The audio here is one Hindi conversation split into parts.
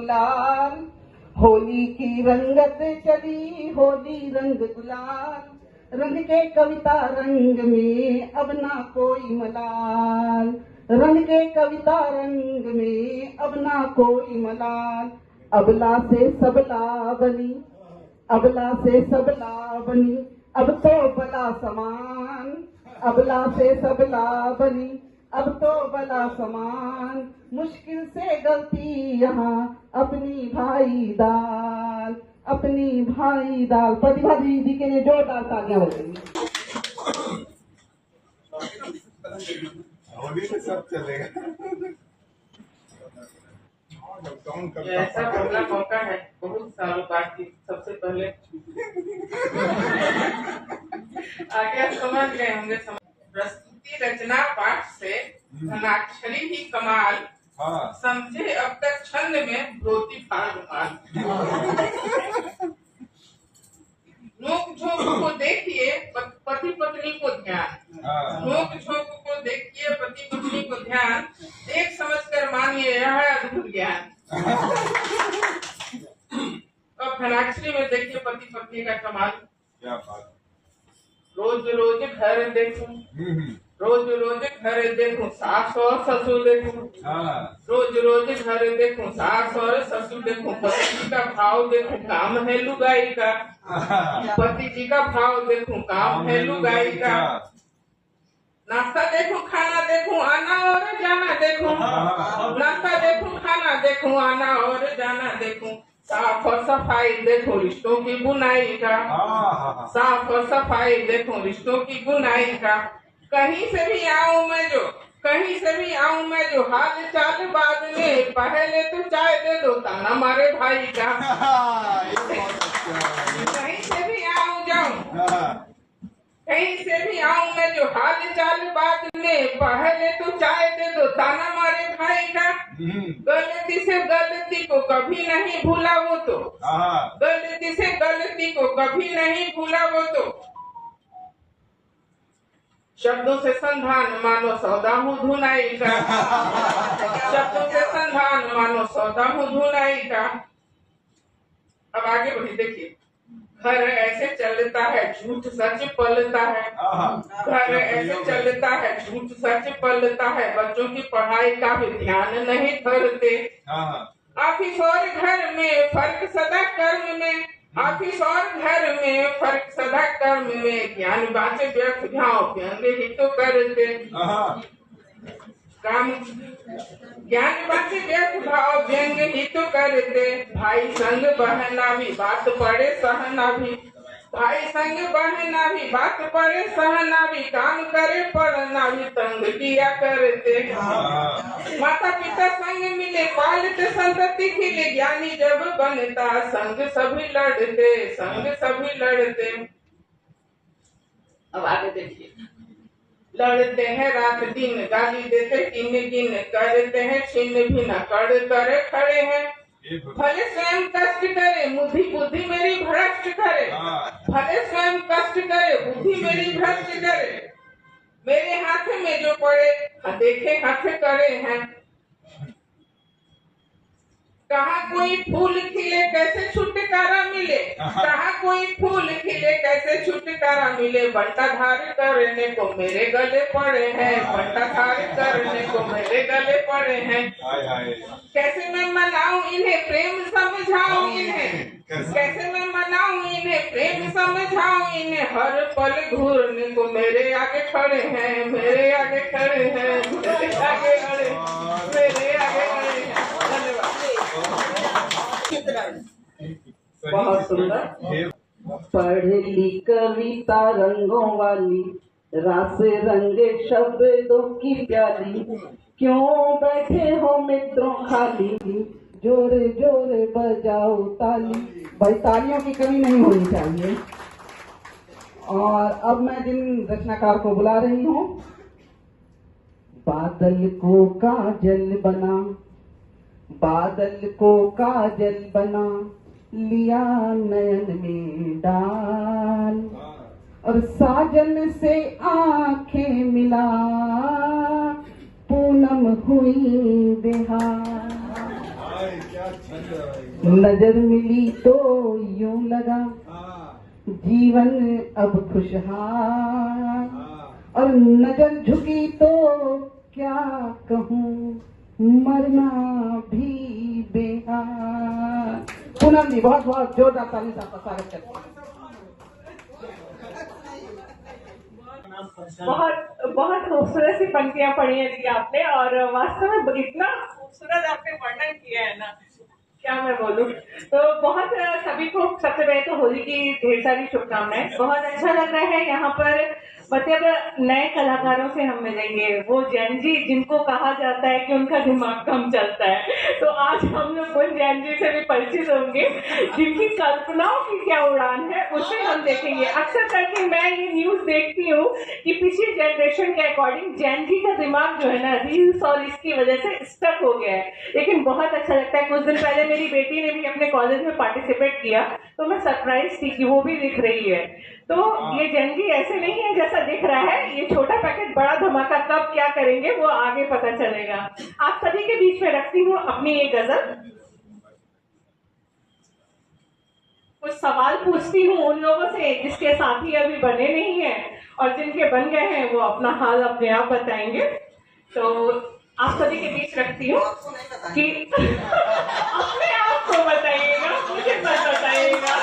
गुलाल, होली की रंगत चली, होली रंग गुलाल, रंग के कविता रंग में अब ना कोई मलाल, रंग के कविता रंग में अब ना कोई मलाल। अबला से सबला बनी, अबला से सबला बनी, अब तो बला समान, अबला से सबला बनी, अब तो बला समान। मुश्किल से गलती यहाँ अपनी भाई दाल, अपनी भाई दाल। प्रतिभा दीदी के लिए जोरदार तालियां बजेंगी। होली में सब चलेगा। ऐसा पहला मौका है बहुत सालों बाद की, सबसे पहले आगे आप समझ गए होंगे। प्रस्तुति रचना पाठ से धनाक्षरी ही कमाल, समझे अब तक छंद में धोती फाड़ रुमाल। नोक झोंक को देखिए पति पत्नी को ध्यान, नोक झोंक को देखिए पति पत्नी को ध्यान, देख समझ कर मानिए यह है अद्भुत ज्ञान। अब धनाक्षरी में देखिए पति पत्नी का कमाल। क्या बात। रोज रोज घर देखूं, रोज रोज घर देखूं, सास और ससुर देखूं, रोज रोज घर देखूं, सास और ससुर देखूं, पति जी का भाव देखूं, काम है लुगाई का, पति जी का भाव देखूं, काम है लुगाई का। नाश्ता देखूं, खाना देखूं, आना और जाना देखूं, नाश्ता देखूं, खाना देखूं, आना और जाना देखूं, साफ और सफाई देखो रिश्तों की बुनाई का, साफ और सफाई देखो रिश्तों की बुनाई का। कहीं से भी आऊं मैं जो, कहीं से भी आऊं मैं जो, हाल चाल बाद में पहले तो चाय दे दो ताना मारे भाई का। कहीं से भी आऊं जाऊं, कहीं से भी आऊं मैं जो, हाल चाल बाद में पहले तो चाय दे दो ताना मारे भाई का। गलती से गलती को कभी नहीं भूला वो तो, गलती से गलती को कभी नहीं भूला वो तो। शब्दों से संधान मानो सौदा हूँ धुनाई का, शब्दों से संधान मानो सौदा हूँ धुनाई का। अब आगे बढ़ी देखिए। घर ऐसे चलता है झूठ सच पलता है, घर ऐसे चलता है झूठ सच पलता है, बच्चों की पढ़ाई का भी ध्यान नहीं धरते। ऑफिस और घर में फर्क सदा कर्म में, ऑफिस और घर में फर्क सदा कर्म में, ज्ञान बाँचे व्यर्थ भाव व्यंग ही तो करते काम, ज्ञान बाँचे व्यर्थ भाव व्यंग ही तो करते। भाई संग बहना भी बात पड़े सहना भी, भाई संग बहना भी बात पड़े सहना भी, काम करे पढ़ना भी तंग किया करते। माता पिता संग मिले पालते संतति खिले, ज्ञानी जब बनता संग सभी लड़ते, संग सभी लड़ते। अब आगे देखिए। लड़ते हैं रात दिन गाली देते किन किन, करते हैं छिन्न भिन्न कर करे खड़े हैं। भले स्वयं कष्ट करे बुद्धि बुद्धि मेरी भ्रष्ट करे, भले स्वयं कष्ट करे बुद्धि मेरी भ्रष्ट करे। मेरे हाथ में जो पड़े देखे हाथ करे हैं। कहाँ कोई फूल खिले कैसे छुटकारा मिले, कहाँ कोई फूल खिले कैसे छुटकारा मिले, बंटा धार करने को मेरे गले पड़े हैं, बंटा धार करने को मेरे गले पड़े हैं। कैसे मैं मनाऊं इन्हें प्रेम समझाऊं इन्हें, कैसे मैं मनाऊं इन्हें प्रेम समझाऊं इन्हें, हर पल घूरने को मेरे आगे खड़े हैं, मेरे आगे खड़े हैं, मेरे आगे खड़े, मेरे आगे खड़े हैं। बहुत सुंदर। पढ़ ली कविता रंगों वाली, रास रंगे शब्दों की प्याली, क्यों बैठे हो मित्रों खाली, जोरे जोरे बजाओ ताली। भाई तालियों की कमी नहीं होनी चाहिए। और अब मैं जिन रचनाकार को बुला रही हूँ, बादल को काजल बना, बादल को काजल बना, लिया नयन में डाल, और साजन से आंखें मिला, पूनम हुई बेहाल। नजर मिली तो यूं लगा जीवन अब खुशहाल, और नजर झुकी तो क्या कहूँ मरना भी बेहाल। पूनम जी बहुत बहुत जोरदार ताली से आपका स्वागत करते हैं। बहुत बहुत खूबसूरत सी पंक्तियां पढ़ी हैं जी आपने, और वास्तव में इतना खूबसूरत आपने वर्णन किया है ना, क्या मैं बोलूं। तो बहुत सभी को सबसे पहले तो होली की ढेर सारी शुभकामनाएं। बहुत अच्छा लग रहा है यहाँ पर, मतलब नए कलाकारों से हम मिलेंगे, वो जैन जी जिनको कहा जाता है कि उनका दिमाग कम चलता है, तो आज हम लोग उन जैन जी से भी परिचित होंगे जिनकी कल्पनाओं की क्या उड़ान है, उसे हम देखेंगे। अक्सर करके मैं ये न्यूज देखती हूँ कि पिछली जनरेशन के अकॉर्डिंग जैन जी का दिमाग जो है ना रील्स और इसकी वजह से स्टक हो गया है, लेकिन बहुत अच्छा लगता है। कुछ दिन पहले मेरी बेटी ने भी अपने कॉलेज में पार्टिसिपेट किया, तो मैं सरप्राइज थी कि वो भी दिख रही है। तो ये जैन जी ऐसे नहीं है जैसा दिख रहा है, ये छोटा पैकेट बड़ा धमाका कब क्या करेंगे वो आगे पता चलेगा। आप सभी के बीच में रखती हूँ अपनी ये गजल। कुछ सवाल पूछती हूँ उन लोगों से जिसके साथी अभी बने नहीं है, और जिनके बन गए हैं वो अपना हाल अपने आप बताएंगे। तो आप सभी के बीच रखती हूँ कि अपने आप को बताइएगा, मुझे मत बताइएगा,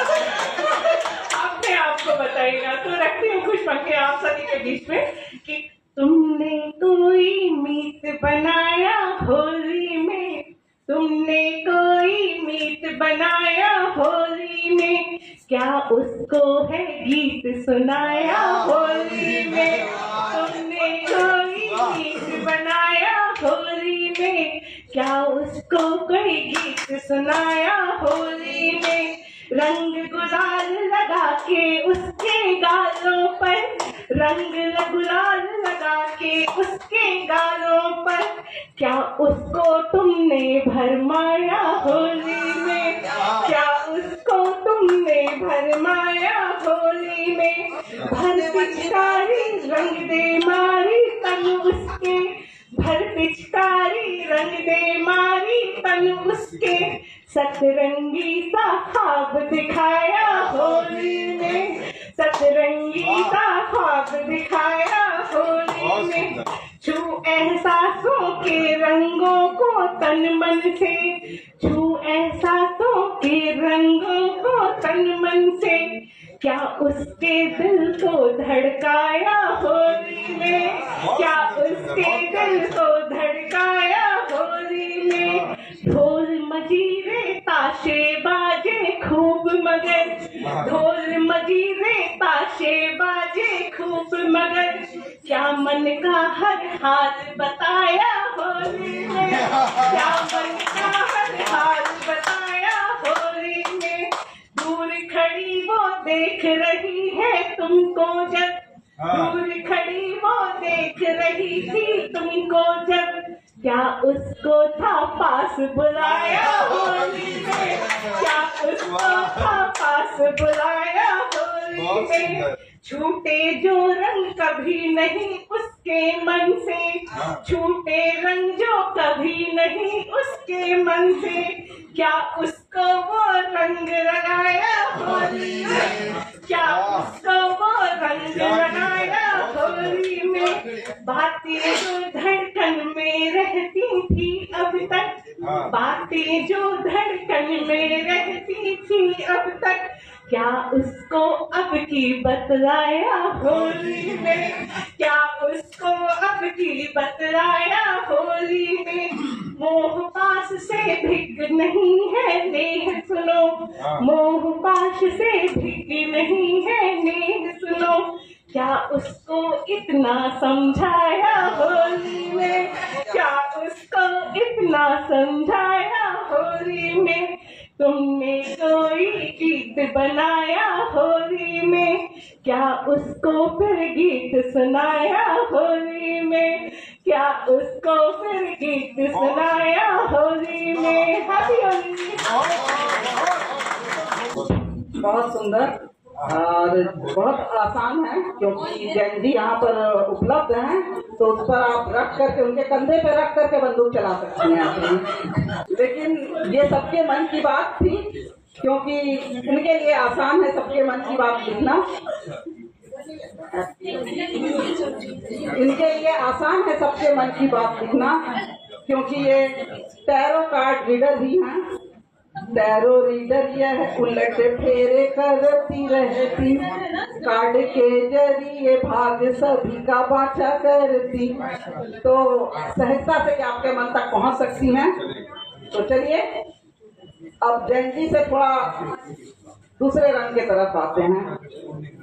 अपने आप को बताइएगा। तो रखती हूँ कुछ पंक्तियां आप सभी के बीच में कि तुमने कोई मीत बनाया होली में, तुमने कोई मीत बनाया होली में, क्या उसको है गीत सुनाया होली में। तुमने कोई गीत बनाया होली में, क्या उसको कोई गीत सुनाया होली में। रंग गुलाल लगा के उसके गालों पर, रंग गुलाल लगा के उसके गालों पर, क्या उसको तुमने भरमाया होली में, क्या उसको तुमने भरमाया होली में। भर पिचकारी रंग दे मारी तन उसके, भर पिचकारी रंग दे मारी तन उसके, सतरंगी सा ख्वाब दिखाया होली में, सतरंगी सा ख्वाब दिखाया होली में। छू एहसासों के रंगों को तन मन से, छू एहसासों के रंगों को तन मन से, क्या उसके दिल को धड़काया होली में, क्या उसके दिल को धड़काया होली में। ढोल मजीरे ताशे बाजे खूब मगर, ढोल मजीरे ताशे बाजे खूब मगर, क्या मन का हर हाल बताया होली में, क्या मन का हर हाल बताया होली में। दूर खड़ी वो देख रही है तुमको जब, दूर खड़ी वो देख रही थी तुमको जब, क्या उसको था पास बुलाया होली में, क्या उसको था पास बुलाया होली में। छूटे जो रंग कभी नहीं उसके मन से, छूटे रंग जो कभी नहीं उसके मन से, क्या उसको वो रंग लगाया होली में, क्या उसको वो रंग लगाया होली में। बातें जो धड़कन में रहती थी अब तक, बातें जो धड़कन में रहती थी अब तक, क्या उसको अब की बतलाया होली में, क्या उसको अब की बतलाया होली में। मोह पास से भिग नहीं है नेह सुनो, मोह पास से भिग नहीं है नेह सुनो, क्या उसको इतना समझाया होली में, क्या उसको इतना समझाया होली में। तुमने कोई गीत बनाया होली में, क्या उसको फिर गीत सुनाया होली में, क्या उसको फिर गीत सुनाया होली में। हैप्पी होली। बहुत सुंदर। और बहुत आसान है क्योंकि जैन जी यहाँ पर उपलब्ध हैं, तो उस पर आप रख करके उनके कंधे पे रख करके बंदूक चला सकते हैं आप। लेकिन ये सबके मन की बात थी, क्योंकि इनके लिए आसान है सबके मन की बात लिखना। इनके लिए आसान है सबके मन की बात लिखना, क्योंकि ये टैरो कार्ड रीडर भी हैं। टैरो रीडर यह उलट फेरे करती रहती, कार्ड के जरिए भाग्य सभी का बाछा करती। तो सहजता से आपके मन तक पहुंच सकती हैं। तो चलिए अब जैन जी से थोड़ा दूसरे रंग की तरफ आते हैं।